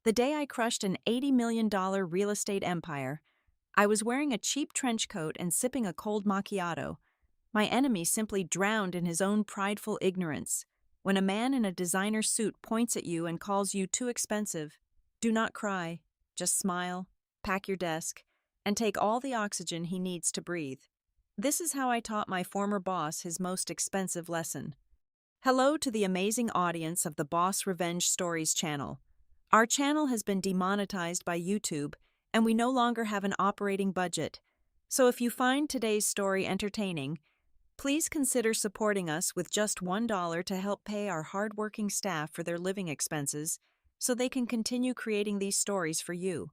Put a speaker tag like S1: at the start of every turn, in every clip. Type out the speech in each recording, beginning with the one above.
S1: The day I crushed an $80 million real estate empire, I was wearing a cheap trench coat and sipping a cold macchiato. My enemy simply drowned in his own prideful ignorance. When a man in a designer suit points at you and calls you too expensive, do not cry, just smile, pack your desk, and take all the oxygen he needs to breathe. This is how I taught my former boss his most expensive lesson. Hello to the amazing audience of the Boss Revenge Stories channel. Our channel has been demonetized by YouTube, and we no longer have an operating budget. So if you find today's story entertaining, please consider supporting us with just $1 to help pay our hardworking staff for their living expenses so they can continue creating these stories for you.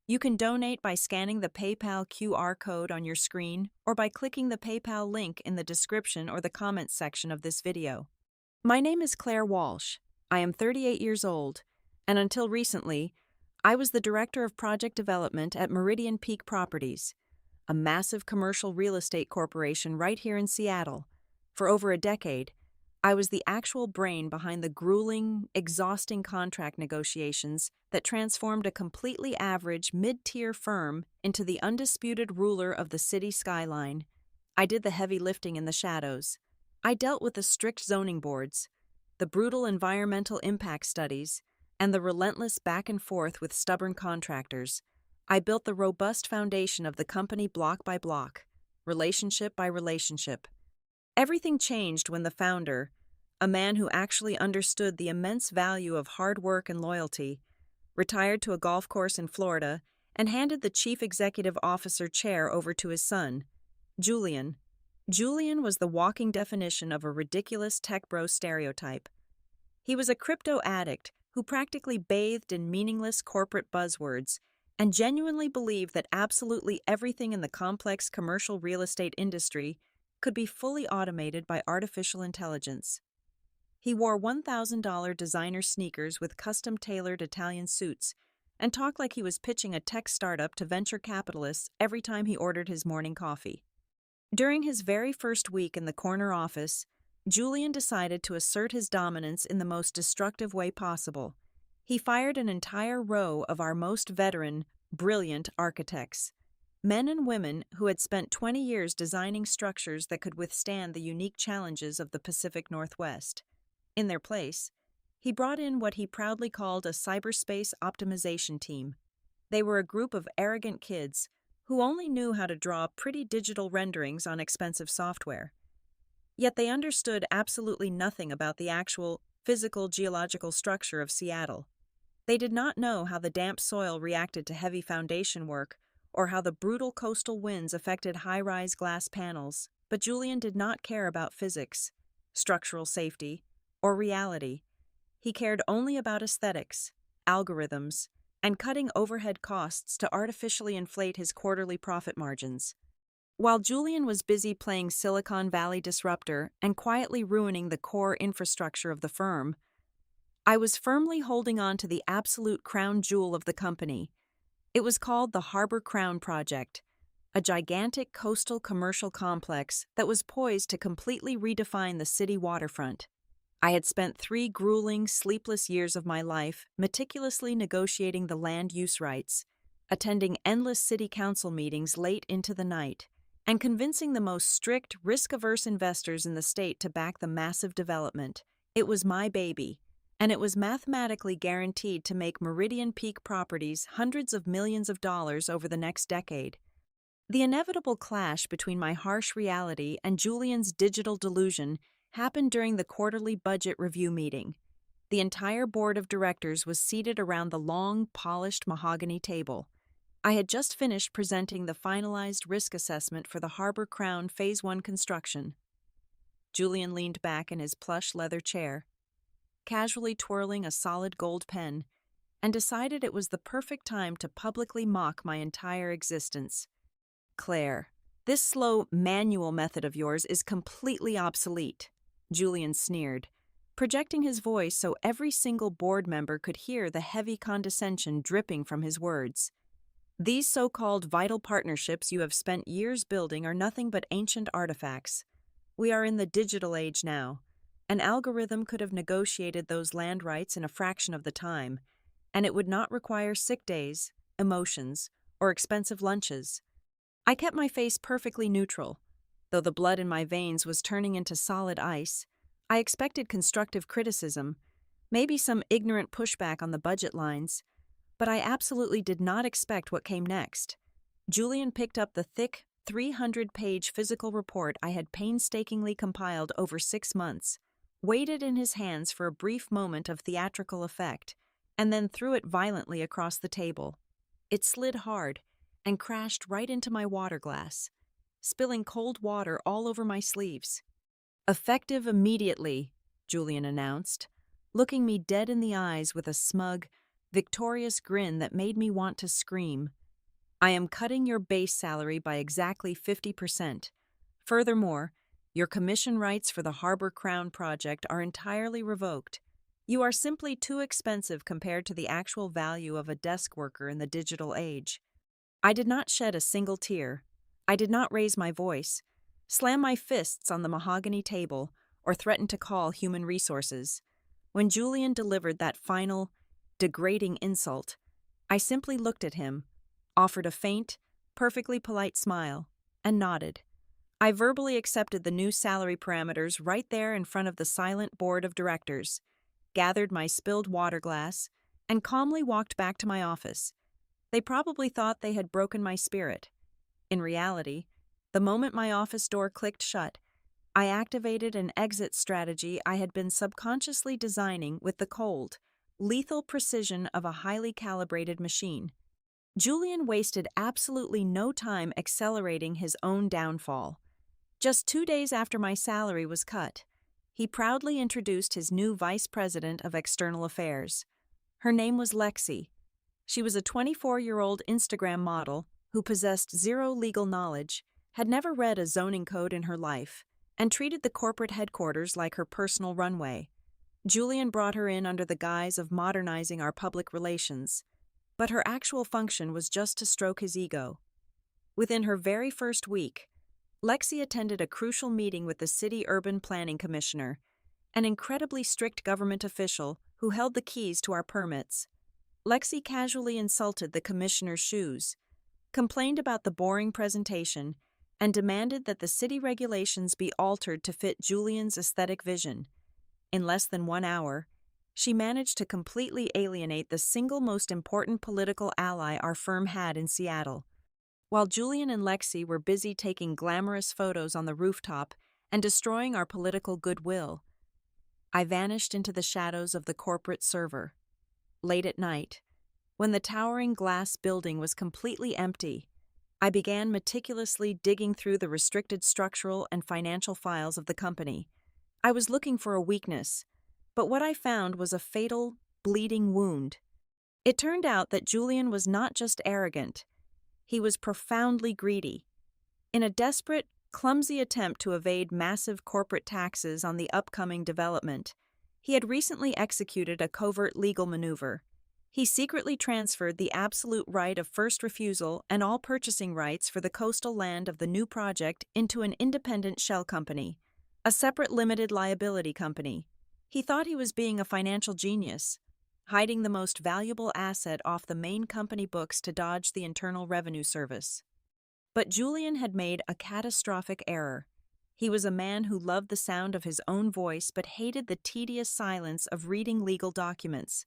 S1: You can donate by scanning the PayPal QR code on your screen or by clicking the PayPal link in the description or the comments section of this video. My name is Claire Walsh. I am 38 years old, and until recently, I was the Director of Project Development at Meridian Peak Properties, a massive commercial real estate corporation right here in Seattle. For over a decade, I was the actual brain behind the grueling, exhausting contract negotiations that transformed a completely average, mid-tier firm into the undisputed ruler of the city skyline. I did the heavy lifting in the shadows. I dealt with the strict zoning boards, the brutal environmental impact studies, and the relentless back and forth with stubborn contractors. I built the robust foundation of the company block by block, relationship by relationship. Everything changed when the founder, a man who actually understood the immense value of hard work and loyalty, retired to a golf course in Florida and handed the chief executive officer chair over to his son, Julian. Julian was the walking definition of a ridiculous tech bro stereotype. He was a crypto addict who practically bathed in meaningless corporate buzzwords and genuinely believed that absolutely everything in the complex commercial real estate industry could be fully automated by artificial intelligence. He wore $1,000 designer sneakers with custom-tailored Italian suits and talked like he was pitching a tech startup to venture capitalists every time he ordered his morning coffee. During his very first week in the corner office, Julian decided to assert his dominance in the most destructive way possible. He fired an entire row of our most veteran, brilliant architects, men and women who had spent 20 years designing structures that could withstand the unique challenges of the Pacific Northwest. In their place, he brought in what he proudly called a cyberspace optimization team. They were a group of arrogant kids who only knew how to draw pretty digital renderings on expensive software. Yet they understood absolutely nothing about the actual physical geological structure of Seattle. They did not know how the damp soil reacted to heavy foundation work or how the brutal coastal winds affected high-rise glass panels, but Julian did not care about physics, structural safety, or reality. He cared only about aesthetics, algorithms, and cutting overhead costs to artificially inflate his quarterly profit margins. While Julian was busy playing Silicon Valley disruptor and quietly ruining the core infrastructure of the firm, I was firmly holding on to the absolute crown jewel of the company. It was called the Harbor Crown Project, a gigantic coastal commercial complex that was poised to completely redefine the city waterfront. I had spent 3 grueling, sleepless years of my life meticulously negotiating the land use rights, attending endless city council meetings late into the night, and convincing the most strict, risk-averse investors in the state to back the massive development. It was my baby, and it was mathematically guaranteed to make Meridian Peak Properties hundreds of millions of dollars over the next decade. The inevitable clash between my harsh reality and Julian's digital delusion happened during the quarterly budget review meeting. The entire board of directors was seated around the long, polished mahogany table. I had just finished presenting the finalized risk assessment for the Harbor Crown Phase 1 construction. Julian leaned back in his plush leather chair, casually twirling a solid gold pen, and decided it was the perfect time to publicly mock my entire existence. "Claire, this slow, manual method of yours is completely obsolete," Julian sneered, projecting his voice so every single board member could hear the heavy condescension dripping from his words. "These so-called vital partnerships you have spent years building are nothing but ancient artifacts. We are in the digital age now. An algorithm could have negotiated those land rights in a fraction of the time, and it would not require sick days, emotions, or expensive lunches. I kept my face perfectly neutral. Though the blood in my veins was turning into solid ice, I expected constructive criticism, maybe some ignorant pushback on the budget lines, but I absolutely did not expect what came next. Julian picked up the thick, 300-page physical report I had painstakingly compiled over 6 months, weighed it in his hands for a brief moment of theatrical effect, and then threw it violently across the table. It slid hard and crashed right into my water glass, spilling cold water all over my sleeves. "Effective immediately," Julian announced, looking me dead in the eyes with a smug, victorious grin that made me want to scream. "I am cutting your base salary by exactly 50%. Furthermore, your commission rights for the Harbor Crown project are entirely revoked. You are simply too expensive compared to the actual value of a desk worker in the digital age." I did not shed a single tear. I did not raise my voice, slam my fists on the mahogany table, or threaten to call human resources. When Julian delivered that final, degrading insult, I simply looked at him, offered a faint, perfectly polite smile, and nodded. I verbally accepted the new salary parameters right there in front of the silent board of directors, gathered my spilled water glass, and calmly walked back to my office. They probably thought they had broken my spirit. In reality, the moment my office door clicked shut, I activated an exit strategy I had been subconsciously designing with the cold, lethal precision of a highly calibrated machine. Julian wasted absolutely no time accelerating his own downfall. Just 2 days after my salary was cut, he proudly introduced his new vice president of external affairs. Her name was Lexi. She was a 24-year-old Instagram model who possessed zero legal knowledge, had never read a zoning code in her life, and treated the corporate headquarters like her personal runway. Julian brought her in under the guise of modernizing our public relations, but her actual function was just to stroke his ego. Within her very first week, Lexi attended a crucial meeting with the city urban planning commissioner, an incredibly strict government official who held the keys to our permits. Lexi casually insulted the commissioner's shoes, complained about the boring presentation, and demanded that the city regulations be altered to fit Julian's aesthetic vision. In less than 1 hour, she managed to completely alienate the single most important political ally our firm had in Seattle. While Julian and Lexi were busy taking glamorous photos on the rooftop and destroying our political goodwill, I vanished into the shadows of the corporate server. Late at night, when the towering glass building was completely empty, I began meticulously digging through the restricted structural and financial files of the company. I was looking for a weakness, but what I found was a fatal, bleeding wound. It turned out that Julian was not just arrogant, he was profoundly greedy. In a desperate, clumsy attempt to evade massive corporate taxes on the upcoming development, he had recently executed a covert legal maneuver. He secretly transferred the absolute right of first refusal and all purchasing rights for the coastal land of the new project into an independent shell company, a separate limited liability company. He thought he was being a financial genius, hiding the most valuable asset off the main company books to dodge the Internal Revenue Service. But Julian had made a catastrophic error. He was a man who loved the sound of his own voice but hated the tedious silence of reading legal documents.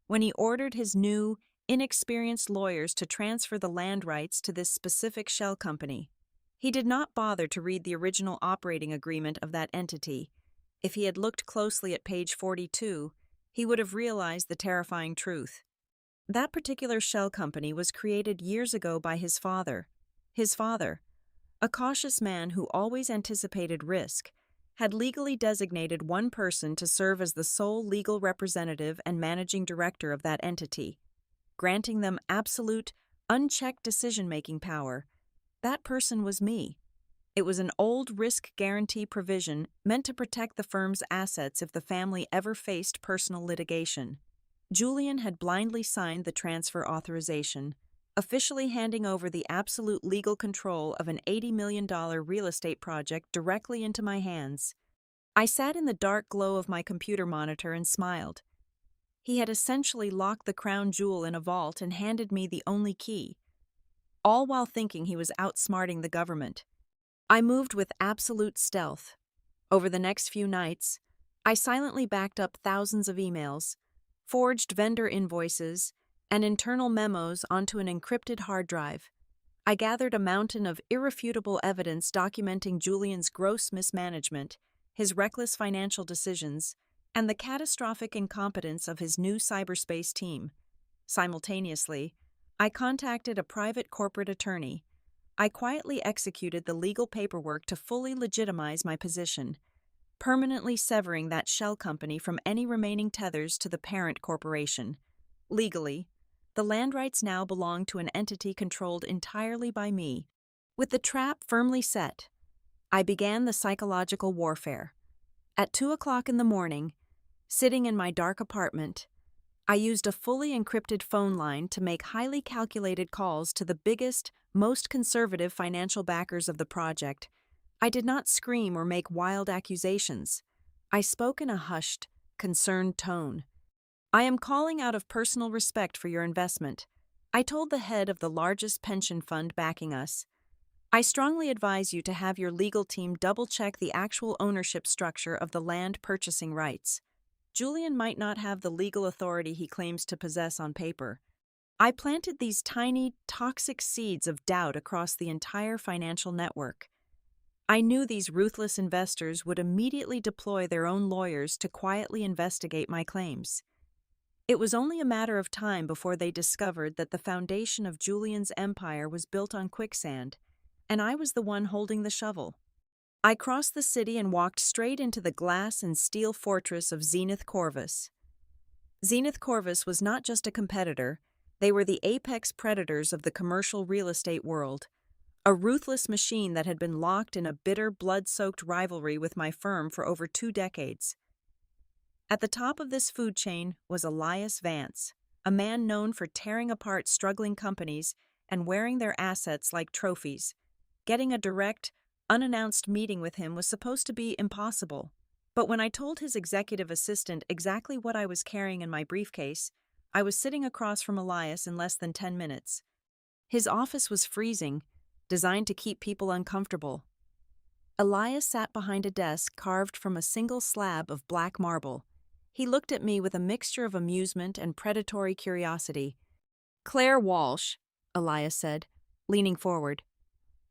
S1: When he ordered his new, inexperienced lawyers to transfer the land rights to this specific shell company, he did not bother to read the original operating agreement of that entity. If he had looked closely at page 42, he would have realized the terrifying truth. That particular shell company was created years ago by his father. His father, a cautious man who always anticipated risk, had legally designated one person to serve as the sole legal representative and managing director of that entity, granting them absolute, unchecked decision-making power. That person was me. It was an old risk guarantee provision meant to protect the firm's assets if the family ever faced personal litigation. Julian had blindly signed the transfer authorization, officially handing over the absolute legal control of an $80 million real estate project directly into my hands. I sat in the dark glow of my computer monitor and smiled. He had essentially locked the crown jewel in a vault and handed me the only key, all while thinking he was outsmarting the government. I moved with absolute stealth. Over the next few nights, I silently backed up thousands of emails, forged vendor invoices, and internal memos onto an encrypted hard drive. I gathered a mountain of irrefutable evidence documenting Julian's gross mismanagement, his reckless financial decisions, and the catastrophic incompetence of his new cyberspace team. Simultaneously, I contacted a private corporate attorney. I quietly executed the legal paperwork to fully legitimize my position, permanently severing that shell company from any remaining tethers to the parent corporation. Legally, the land rights now belong to an entity controlled entirely by me. With the trap firmly set, I began the psychological warfare. At 2 o'clock in the morning, sitting in my dark apartment, I used a fully encrypted phone line to make highly calculated calls to the biggest, most conservative financial backers of the project. I did not scream or make wild accusations. I spoke in a hushed, concerned tone. "I am calling out of personal respect for your investment," I told the head of the largest pension fund backing us. "I strongly advise you to have your legal team double-check the actual ownership structure of the land purchasing rights. Julian might not have the legal authority he claims to possess on paper." I planted these tiny, toxic seeds of doubt across the entire financial network. I knew these ruthless investors would immediately deploy their own lawyers to quietly investigate my claims. It was only a matter of time before they discovered that the foundation of Julian's empire was built on quicksand, and I was the one holding the shovel. I crossed the city and walked straight into the glass and steel fortress of Zenith Corvus. Zenith Corvus was not just a competitor, they were the apex predators of the commercial real estate world, a ruthless machine that had been locked in a bitter, blood-soaked rivalry with my firm for over 2 decades. At the top of this food chain was Elias Vance, a man known for tearing apart struggling companies and wearing their assets like trophies. Getting a direct, unannounced meeting with him was supposed to be impossible. But when I told his executive assistant exactly what I was carrying in my briefcase, I was sitting across from Elias in less than 10 minutes. His office was freezing, designed to keep people uncomfortable. Elias sat behind a desk carved from a single slab of black marble. He looked at me with a mixture of amusement and predatory curiosity. "Claire Walsh," Elias said, leaning forward.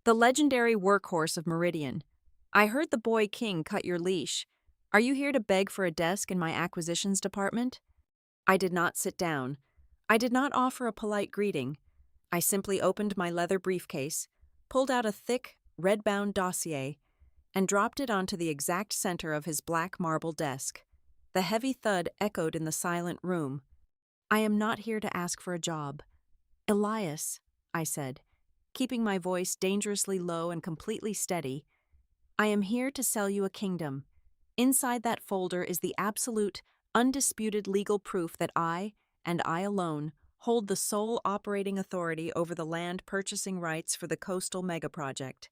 S1: "The legendary workhorse of Meridian. I heard the boy King cut your leash. Are you here to beg for a desk in my acquisitions department?" I did not sit down. I did not offer a polite greeting. I simply opened my leather briefcase, pulled out a thick, red-bound dossier, and dropped it onto the exact center of his black marble desk. The heavy thud echoed in the silent room. "I am not here to ask for a job. Elias," I said, keeping my voice dangerously low and completely steady, "I am here to sell you a kingdom. Inside that folder is the absolute, undisputed legal proof that I, and I alone, hold the sole operating authority over the land purchasing rights for the coastal megaproject.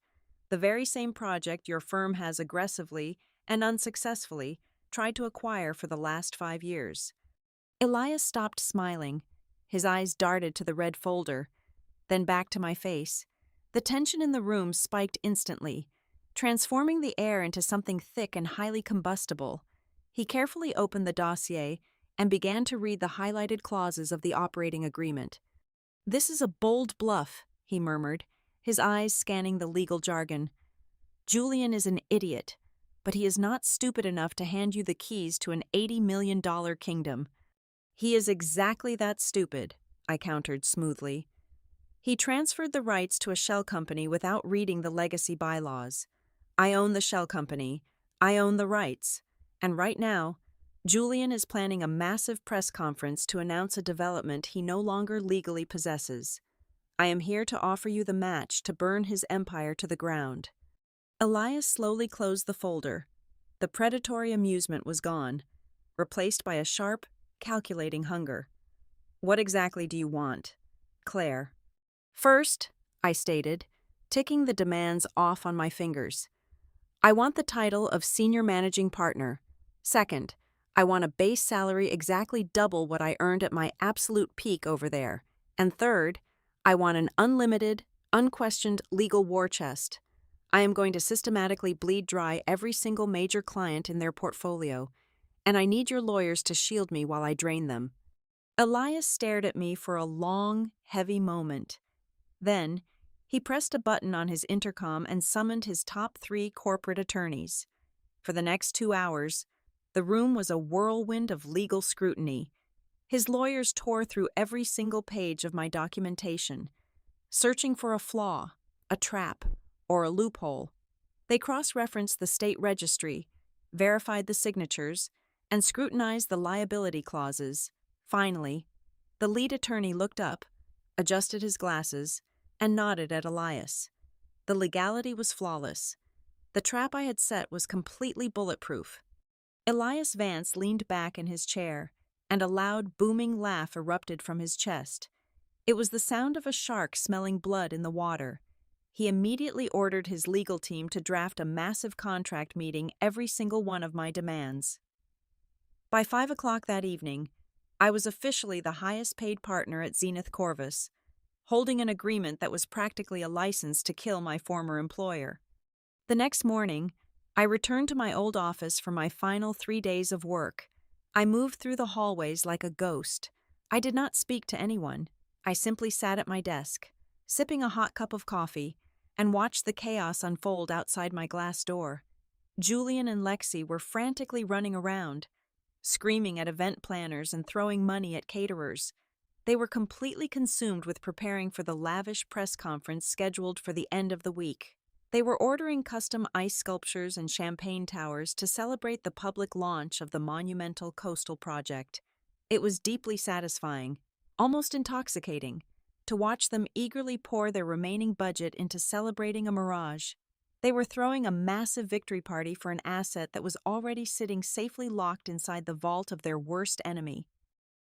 S1: The very same project your firm has aggressively and unsuccessfully tried to acquire for the last 5 years." Elias stopped smiling. His eyes darted to the red folder, then back to my face. The tension in the room spiked instantly, transforming the air into something thick and highly combustible. He carefully opened the dossier and began to read the highlighted clauses of the operating agreement. "This is a bold bluff," he murmured, his eyes scanning the legal jargon. "Julian is an idiot, but he is not stupid enough to hand you the keys to an $80 million kingdom." "He is exactly that stupid," I countered smoothly. "He transferred the rights to a shell company without reading the legacy bylaws. I own the shell company. I own the rights. And right now, Julian is planning a massive press conference to announce a development he no longer legally possesses. I am here to offer you the match to burn his empire to the ground." Elias slowly closed the folder. The predatory amusement was gone, replaced by a sharp, calculating hunger. "What exactly do you want, Claire?" "First," I stated, ticking the demands off on my fingers, "I want the title of Senior Managing Partner. Second, I want a base salary exactly double what I earned at my absolute peak over there. And third, I want an unlimited, unquestioned legal war chest. I am going to systematically bleed dry every single major client in their portfolio, and I need your lawyers to shield me while I drain them." Elias stared at me for a long, heavy moment. Then, he pressed a button on his intercom and summoned his top 3 corporate attorneys. For the next 2 hours, the room was a whirlwind of legal scrutiny. His lawyers tore through every single page of my documentation, searching for a flaw, a trap, or a loophole. They cross-referenced the state registry, verified the signatures, and scrutinized the liability clauses. Finally, the lead attorney looked up, adjusted his glasses, and nodded at Elias. The legality was flawless. The trap I had set was completely bulletproof. Elias Vance leaned back in his chair, and a loud, booming laugh erupted from his chest. It was the sound of a shark smelling blood in the water. He immediately ordered his legal team to draft a massive contract meeting every single one of my demands. By 5 o'clock that evening, I was officially the highest-paid partner at Zenith Corvus, holding an agreement that was practically a license to kill my former employer. The next morning, I returned to my old office for my final 3 days of work. I moved through the hallways like a ghost. I did not speak to anyone. I simply sat at my desk, sipping a hot cup of coffee, and watched the chaos unfold outside my glass door. Julian and Lexi were frantically running around, screaming at event planners and throwing money at caterers. They were completely consumed with preparing for the lavish press conference scheduled for the end of the week. They were ordering custom ice sculptures and champagne towers to celebrate the public launch of the monumental coastal project. It was deeply satisfying, almost intoxicating, to watch them eagerly pour their remaining budget into celebrating a mirage. They were throwing a massive victory party for an asset that was already sitting safely locked inside the vault of their worst enemy.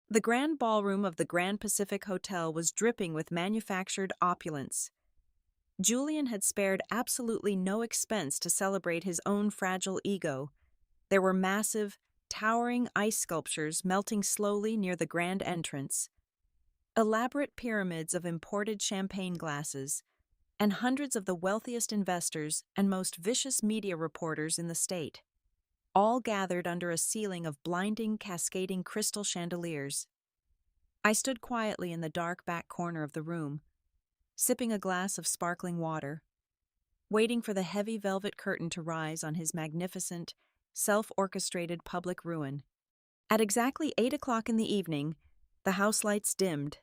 S1: The grand ballroom of the Grand Pacific Hotel was dripping with manufactured opulence. Julian had spared absolutely no expense to celebrate his own fragile ego. There were massive, towering ice sculptures melting slowly near the grand entrance, elaborate pyramids of imported champagne glasses, and hundreds of the wealthiest investors and most vicious media reporters in the state, all gathered under a ceiling of blinding, cascading crystal chandeliers. I stood quietly in the dark back corner of the room, sipping a glass of sparkling water, waiting for the heavy velvet curtain to rise on his magnificent, self-orchestrated public ruin. At exactly 8 o'clock in the evening, the house lights dimmed.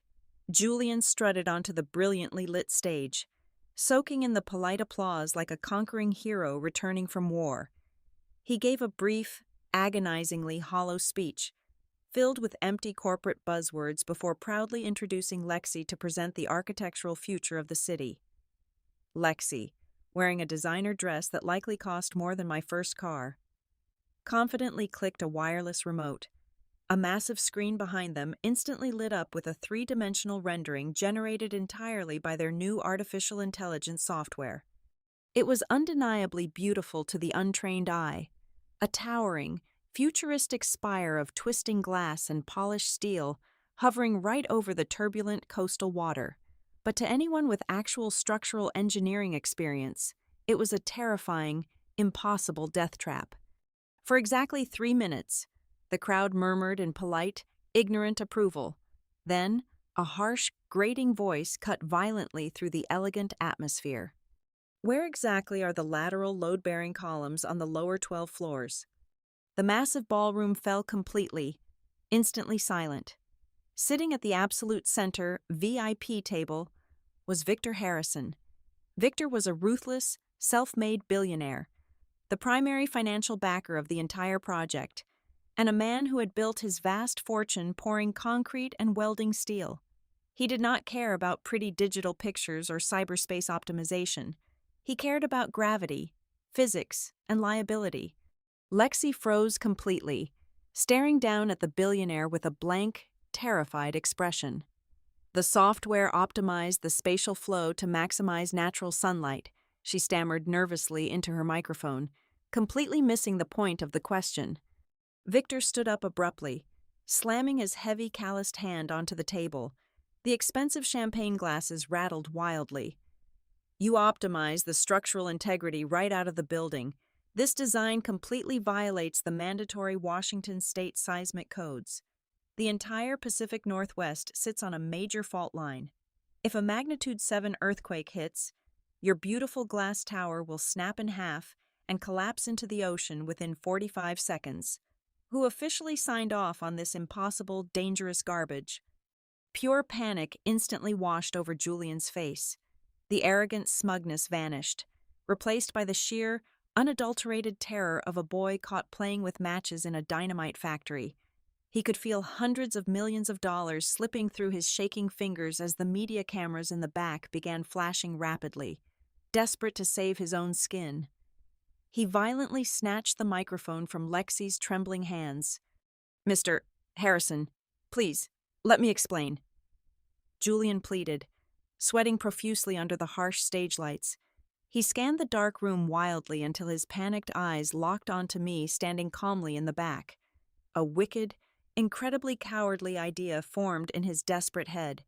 S1: Julian strutted onto the brilliantly lit stage, soaking in the polite applause like a conquering hero returning from war. He gave a brief, agonizingly hollow speech, filled with empty corporate buzzwords before proudly introducing Lexi to present the architectural future of the city. Lexi, wearing a designer dress that likely cost more than my first car, confidently clicked a wireless remote. A massive screen behind them instantly lit up with a 3-dimensional rendering generated entirely by their new artificial intelligence software. It was undeniably beautiful to the untrained eye, a towering, futuristic spire of twisting glass and polished steel hovering right over the turbulent coastal water. But to anyone with actual structural engineering experience, it was a terrifying, impossible death trap. For exactly 3 minutes, the crowd murmured in polite, ignorant approval. Then, a harsh, grating voice cut violently through the elegant atmosphere. "Where exactly are the lateral load-bearing columns on the lower 12 floors?" The massive ballroom fell completely, instantly silent. Sitting at the absolute center VIP table was Victor Harrison. Victor was a ruthless, self-made billionaire, the primary financial backer of the entire project, and a man who had built his vast fortune pouring concrete and welding steel. He did not care about pretty digital pictures or cyberspace optimization. He cared about gravity, physics, and liability. Lexi froze completely, staring down at the billionaire with a blank, terrified expression. "The software optimized the spatial flow to maximize natural sunlight," she stammered nervously into her microphone, completely missing the point of the question. Victor stood up abruptly, slamming his heavy, calloused hand onto the table. The expensive champagne glasses rattled wildly. You optimize the structural integrity right out of the building. This design completely violates the mandatory Washington state seismic codes. The entire Pacific Northwest sits on a major fault line. If a magnitude 7 earthquake hits, your beautiful glass tower will snap in half and collapse into the ocean within 45 seconds. Who officially signed off on this impossible, dangerous garbage? Pure panic instantly washed over Julian's face. The arrogant smugness vanished, replaced by the sheer, unadulterated terror of a boy caught playing with matches in a dynamite factory. He could feel hundreds of millions of dollars slipping through his shaking fingers as the media cameras in the back began flashing rapidly, desperate to save his own skin. He violently snatched the microphone from Lexi's trembling hands. "Mr. Harrison, please, let me explain," Julian pleaded, sweating profusely under the harsh stage lights. He scanned the dark room wildly until his panicked eyes locked onto me standing calmly in the back. A wicked, incredibly cowardly idea formed in his desperate head.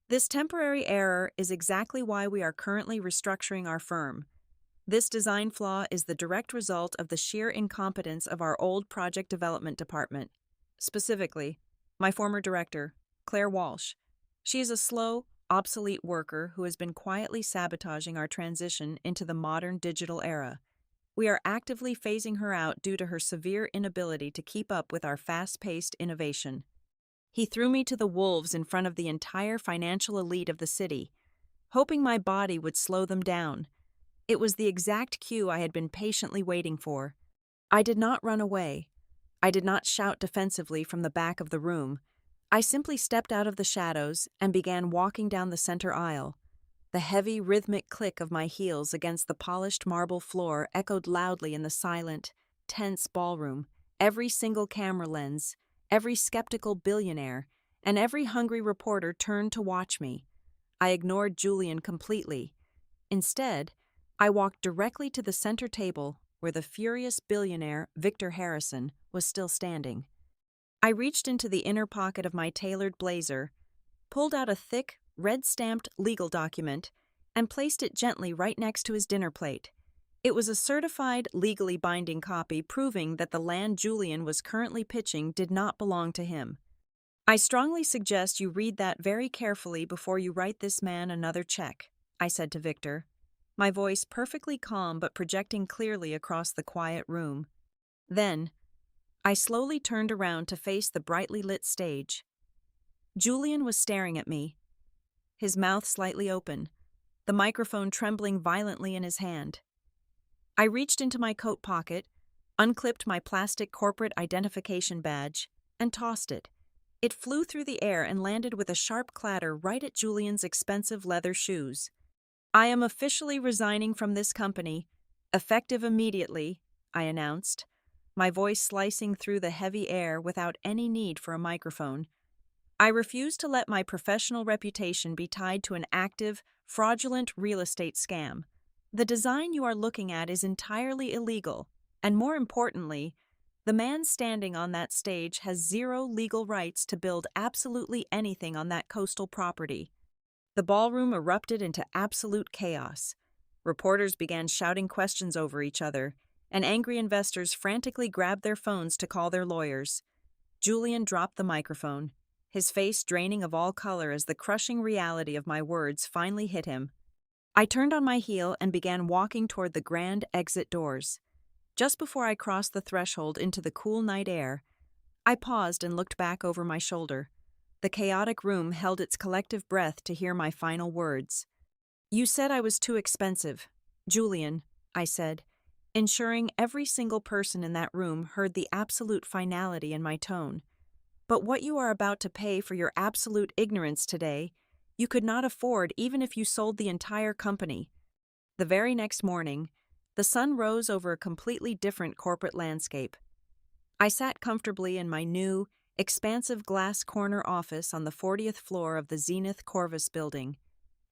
S1: "This temporary error is exactly why we are currently restructuring our firm. This design flaw is the direct result of the sheer incompetence of our old project development department. Specifically, my former director, Claire Walsh. She is a slow, obsolete worker who has been quietly sabotaging our transition into the modern digital era. We are actively phasing her out due to her severe inability to keep up with our fast-paced innovation." He threw me to the wolves in front of the entire financial elite of the city, hoping my body would slow them down. It was the exact cue I had been patiently waiting for. I did not run away. I did not shout defensively from the back of the room. I simply stepped out of the shadows and began walking down the center aisle. The heavy, rhythmic click of my heels against the polished marble floor echoed loudly in the silent, tense ballroom. Every single camera lens, every skeptical billionaire, and every hungry reporter turned to watch me. I ignored Julian completely. Instead, I walked directly to the center table where the furious billionaire Victor Harrison was still standing. I reached into the inner pocket of my tailored blazer, pulled out a thick, red-stamped legal document, and placed it gently right next to his dinner plate. It was a certified, legally binding copy proving that the land Julian was currently pitching did not belong to him. "I strongly suggest you read that very carefully before you write this man another check," I said to Victor, my voice perfectly calm but projecting clearly across the quiet room. Then, I slowly turned around to face the brightly lit stage. Julian was staring at me, his mouth slightly open, the microphone trembling violently in his hand. I reached into my coat pocket, unclipped my plastic corporate identification badge, and tossed it. It flew through the air and landed with a sharp clatter right at Julian's expensive leather shoes. "I am officially resigning from this company, effective immediately," I announced, my voice slicing through the heavy air without any need for a microphone. "I refuse to let my professional reputation be tied to an active, fraudulent real estate scam. The design you are looking at is entirely illegal, and more importantly, the man standing on that stage has zero legal rights to build absolutely anything on that coastal property." The ballroom erupted into absolute chaos. Reporters began shouting questions over each other, and angry investors frantically grabbed their phones to call their lawyers. Julian dropped the microphone, his face draining of all color as the crushing reality of my words finally hit him. I turned on my heel and began walking toward the grand exit doors. Just before I crossed the threshold into the cool night air, I paused and looked back over my shoulder. The chaotic room held its collective breath to hear my final words. "You said I was too expensive, Julian," I said, ensuring every single person in that room heard the absolute finality in my tone. "But what you are about to pay for your absolute ignorance today, you could not afford even if you sold the entire company." The very next morning, the sun rose over a completely different corporate landscape. I sat comfortably in my new, expansive glass corner office on the 40th floor of the Zenith Corvus building.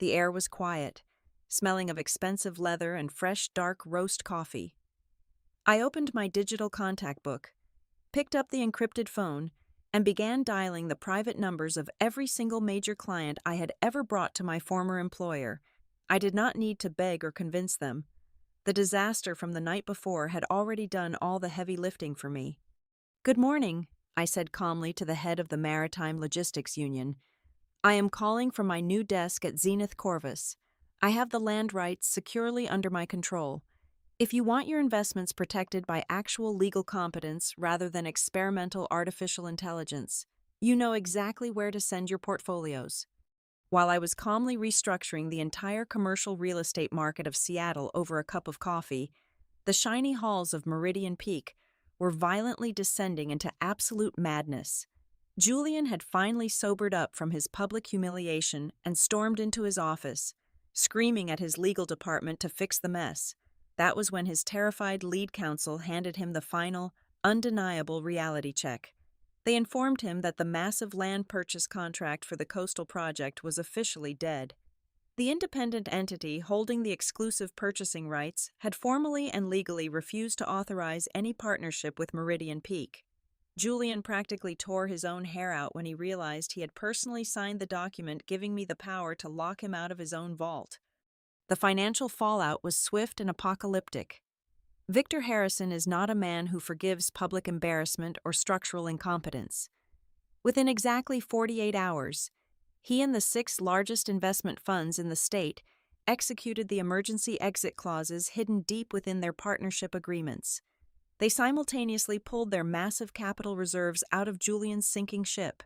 S1: The air was quiet, smelling of expensive leather and fresh dark roast coffee. I opened my digital contact book. picked up the encrypted phone, and began dialing the private numbers of every single major client I had ever brought to my former employer. I did not need to beg or convince them. The disaster from the night before had already done all the heavy lifting for me. "Good morning," I said calmly to the head of the Maritime Logistics Union. "I am calling from my new desk at Zenith Corvus. I have the land rights securely under my control. If you want your investments protected by actual legal competence rather than experimental artificial intelligence, you know exactly where to send your portfolios." While I was calmly restructuring the entire commercial real estate market of Seattle over a cup of coffee, the shiny halls of Meridian Peak were violently descending into absolute madness. Julian had finally sobered up from his public humiliation and stormed into his office, screaming at his legal department to fix the mess. That was when his terrified lead counsel handed him the final, undeniable reality check. They informed him that the massive land purchase contract for the coastal project was officially dead. The independent entity holding the exclusive purchasing rights had formally and legally refused to authorize any partnership with Meridian Peak. Julian practically tore his own hair out when he realized he had personally signed the document giving me the power to lock him out of his own vault. The financial fallout was swift and apocalyptic. Victor Harrison is not a man who forgives public embarrassment or structural incompetence. Within exactly 48 hours, he and the 6 largest investment funds in the state executed the emergency exit clauses hidden deep within their partnership agreements. They simultaneously pulled their massive capital reserves out of Julian's sinking ship.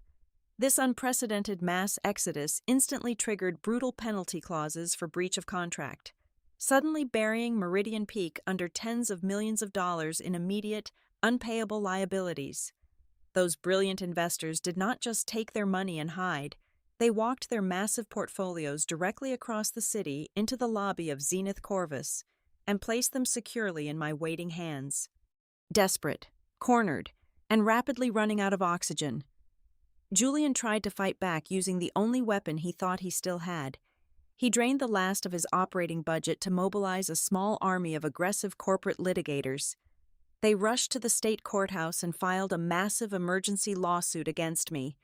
S1: This unprecedented mass exodus instantly triggered brutal penalty clauses for breach of contract, suddenly burying Meridian Peak under tens of millions of dollars in immediate, unpayable liabilities. Those brilliant investors did not just take their money and hide, they walked their massive portfolios directly across the city into the lobby of Zenith Corvus and placed them securely in my waiting hands. Desperate, cornered, and rapidly running out of oxygen, Julian tried to fight back using the only weapon he thought he still had. He drained the last of his operating budget to mobilize a small army of aggressive corporate litigators. They rushed to the state courthouse and filed a massive emergency lawsuit against me,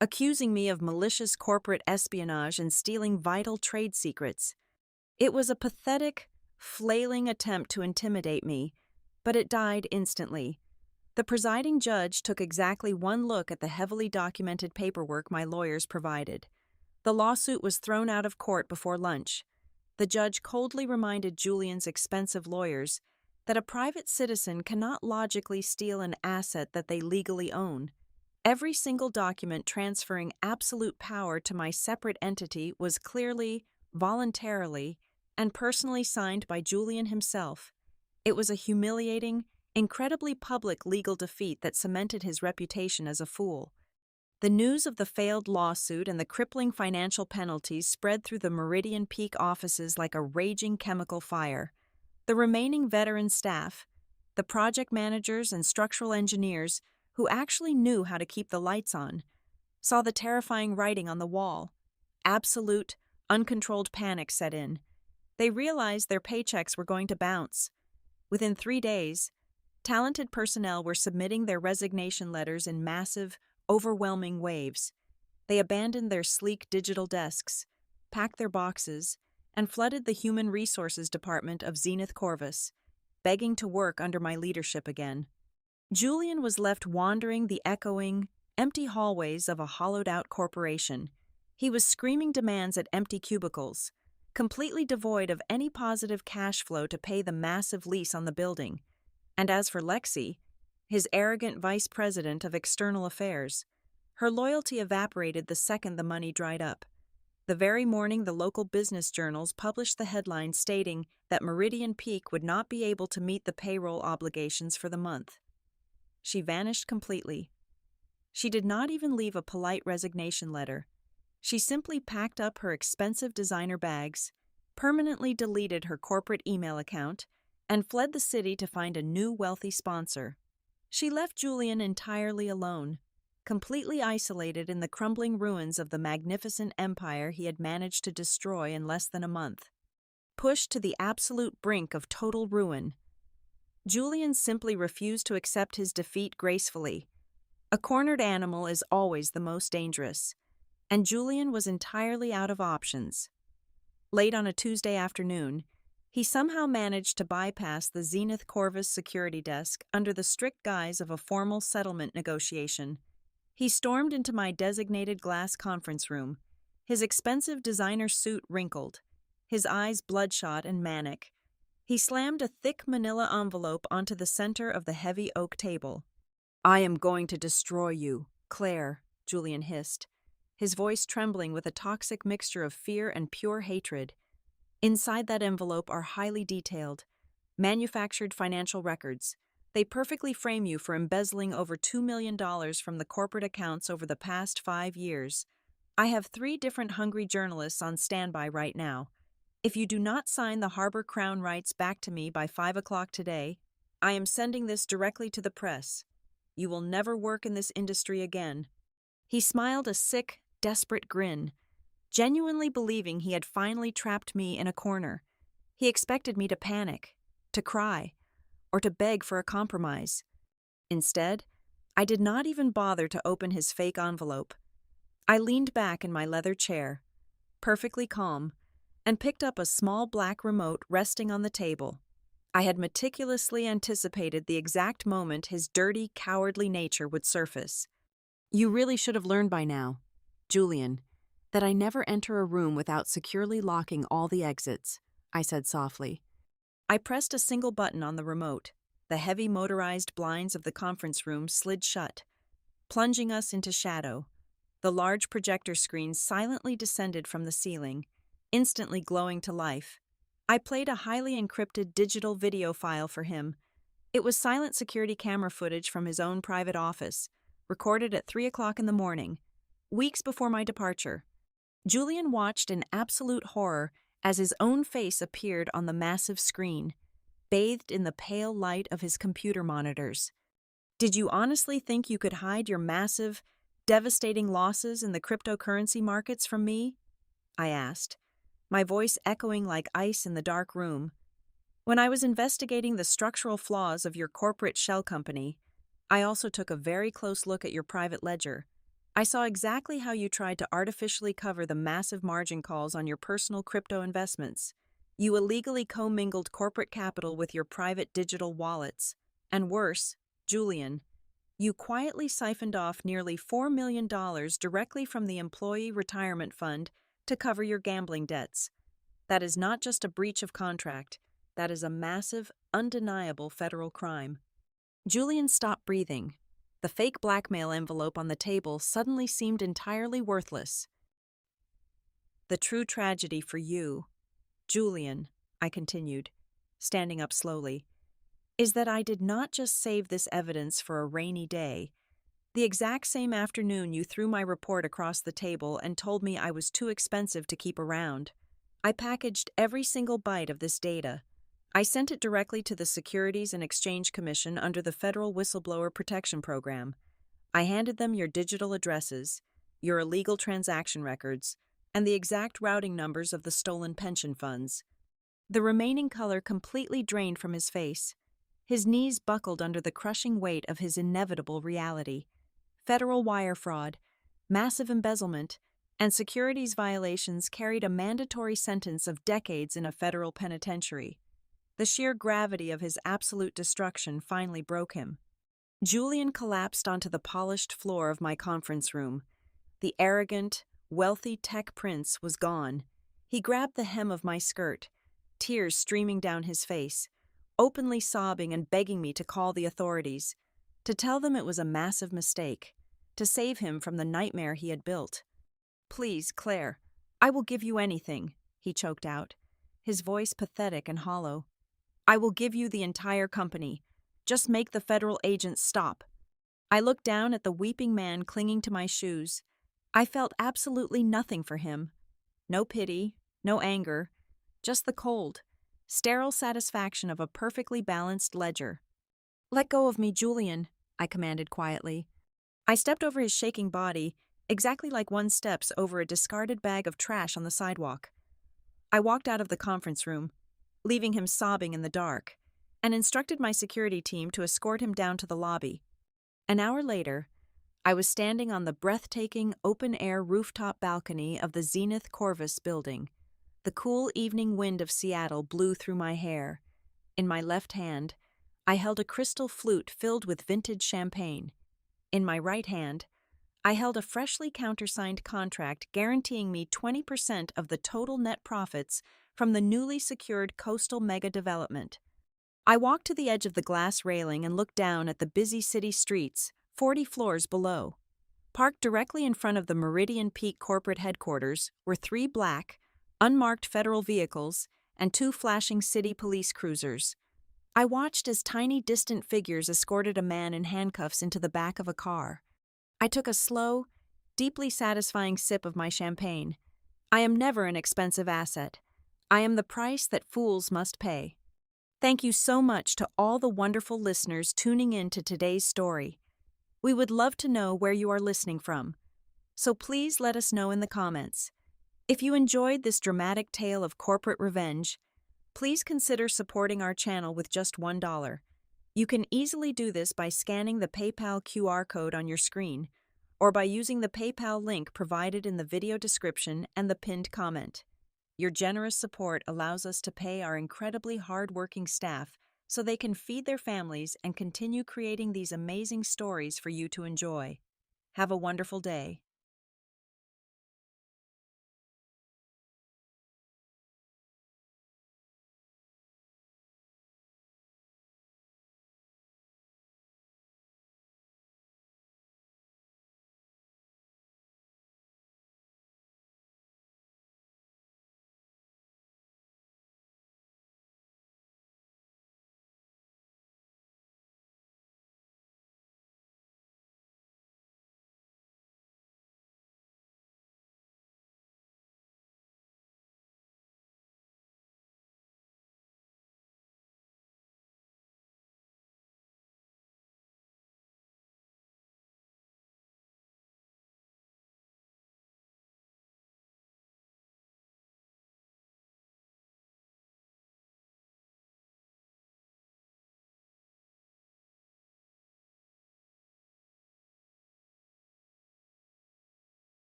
S1: accusing me of malicious corporate espionage and stealing vital trade secrets. It was a pathetic, flailing attempt to intimidate me, but it died instantly. The presiding judge took exactly one look at the heavily documented paperwork my lawyers provided. The lawsuit was thrown out of court before lunch. The judge coldly reminded Julian's expensive lawyers that a private citizen cannot logically steal an asset that they legally own. Every single document transferring absolute power to my separate entity was clearly, voluntarily, and personally signed by Julian himself. It was a humiliating, incredibly public legal defeat that cemented his reputation as a fool. The news of the failed lawsuit and the crippling financial penalties spread through the Meridian Peak offices like a raging chemical fire. The remaining veteran staff, the project managers and structural engineers who actually knew how to keep the lights on, saw the terrifying writing on the wall. Absolute, uncontrolled panic set in. They realized their paychecks were going to bounce. Within 3 days, talented personnel were submitting their resignation letters in massive, overwhelming waves. They abandoned their sleek digital desks, packed their boxes, and flooded the Human Resources Department of Zenith Corvus, begging to work under my leadership again. Julian was left wandering the echoing, empty hallways of a hollowed-out corporation. He was screaming demands at empty cubicles, completely devoid of any positive cash flow to pay the massive lease on the building. And as for Lexi, his arrogant vice president of external affairs, her loyalty evaporated the second the money dried up. The very morning the local business journals published the headline stating that Meridian Peak would not be able to meet the payroll obligations for the month. She vanished completely. She did not even leave a polite resignation letter. She simply packed up her expensive designer bags, permanently deleted her corporate email account, and fled the city to find a new wealthy sponsor. She left Julian entirely alone, completely isolated in the crumbling ruins of the magnificent empire he had managed to destroy in less than a month. Pushed to the absolute brink of total ruin, Julian simply refused to accept his defeat gracefully. A cornered animal is always the most dangerous, and Julian was entirely out of options. Late on a Tuesday afternoon, he somehow managed to bypass the Zenith Corvus security desk under the strict guise of a formal settlement negotiation. He stormed into my designated glass conference room, his expensive designer suit wrinkled, his eyes bloodshot and manic. He slammed a thick manila envelope onto the center of the heavy oak table. "I am going to destroy you, Claire," Julian hissed, his voice trembling with a toxic mixture of fear and pure hatred. Inside that envelope are highly detailed, manufactured financial records. They perfectly frame you for embezzling over $2 million from the corporate accounts over the past 5 years. I have 3 different hungry journalists on standby right now. If you do not sign the Harbor Crown rights back to me by 5 o'clock today, I am sending this directly to the press. You will never work in this industry again." He smiled a sick, desperate grin, genuinely believing he had finally trapped me in a corner. He expected me to panic, to cry, or to beg for a compromise. Instead, I did not even bother to open his fake envelope. I leaned back in my leather chair, perfectly calm, and picked up a small black remote resting on the table. I had meticulously anticipated the exact moment his dirty, cowardly nature would surface. "You really should have learned by now, Julian, that I never enter a room without securely locking all the exits," I said softly. I pressed a single button on the remote. The heavy motorized blinds of the conference room slid shut, plunging us into shadow. The large projector screen silently descended from the ceiling, instantly glowing to life. I played a highly encrypted digital video file for him. It was silent security camera footage from his own private office, recorded at 3 o'clock in the morning, weeks before my departure. Julian watched in absolute horror as his own face appeared on the massive screen, bathed in the pale light of his computer monitors. "Did you honestly think you could hide your massive, devastating losses in the cryptocurrency markets from me?" I asked, my voice echoing like ice in the dark room. "When I was investigating the structural flaws of your corporate shell company, I also took a very close look at your private ledger. I saw exactly how you tried to artificially cover the massive margin calls on your personal crypto investments. You illegally commingled corporate capital with your private digital wallets. And worse, Julian, you quietly siphoned off nearly $4 million directly from the Employee Retirement Fund to cover your gambling debts. That is not just a breach of contract. That is a massive, undeniable federal crime." Julian stopped breathing. The fake blackmail envelope on the table suddenly seemed entirely worthless. "The true tragedy for you, Julian," I continued, standing up slowly, "is that I did not just save this evidence for a rainy day. The exact same afternoon you threw my report across the table and told me I was too expensive to keep around, I packaged every single byte of this data. I sent it directly to the Securities and Exchange Commission under the Federal Whistleblower Protection Program. I handed them your digital addresses, your illegal transaction records, and the exact routing numbers of the stolen pension funds." The remaining color completely drained from his face. His knees buckled under the crushing weight of his inevitable reality. Federal wire fraud, massive embezzlement, and securities violations carried a mandatory sentence of decades in a federal penitentiary. The sheer gravity of his absolute destruction finally broke him. Julian collapsed onto the polished floor of my conference room. The arrogant, wealthy tech prince was gone. He grabbed the hem of my skirt, tears streaming down his face, openly sobbing and begging me to call the authorities, to tell them it was a massive mistake, to save him from the nightmare he had built. "Please, Claire, I will give you anything," he choked out, his voice pathetic and hollow. "I will give you the entire company. Just make the federal agents stop." I looked down at the weeping man clinging to my shoes. I felt absolutely nothing for him. No pity, no anger, just the cold, sterile satisfaction of a perfectly balanced ledger. "Let go of me, Julian," I commanded quietly. I stepped over his shaking body, exactly like one steps over a discarded bag of trash on the sidewalk. I walked out of the conference room, leaving him sobbing in the dark, and instructed my security team to escort him down to the lobby. An hour later, I was standing on the breathtaking open-air rooftop balcony of the Zenith Corvus building. The cool evening wind of Seattle blew through my hair. In my left hand, I held a crystal flute filled with vintage champagne. In my right hand, I held a freshly countersigned contract guaranteeing me 20% of the total net profits from the newly secured coastal mega development. I walked to the edge of the glass railing and looked down at the busy city streets, 40 floors below. Parked directly in front of the Meridian Peak corporate headquarters were 3 black, unmarked federal vehicles and 2 flashing city police cruisers. I watched as tiny, distant figures escorted a man in handcuffs into the back of a car. I took a slow, deeply satisfying sip of my champagne. I am never an expensive asset. I am the price that fools must pay. Thank you so much to all the wonderful listeners tuning in to today's story. We would love to know where you are listening from, so please let us know in the comments. If you enjoyed this dramatic tale of corporate revenge, please consider supporting our channel with just $1. You can easily do this by scanning the PayPal QR code on your screen, or by using the PayPal link provided in the video description and the pinned comment. Your generous support allows us to pay our incredibly hard-working staff so they can feed their families and continue creating these amazing stories for you to enjoy. Have a wonderful day.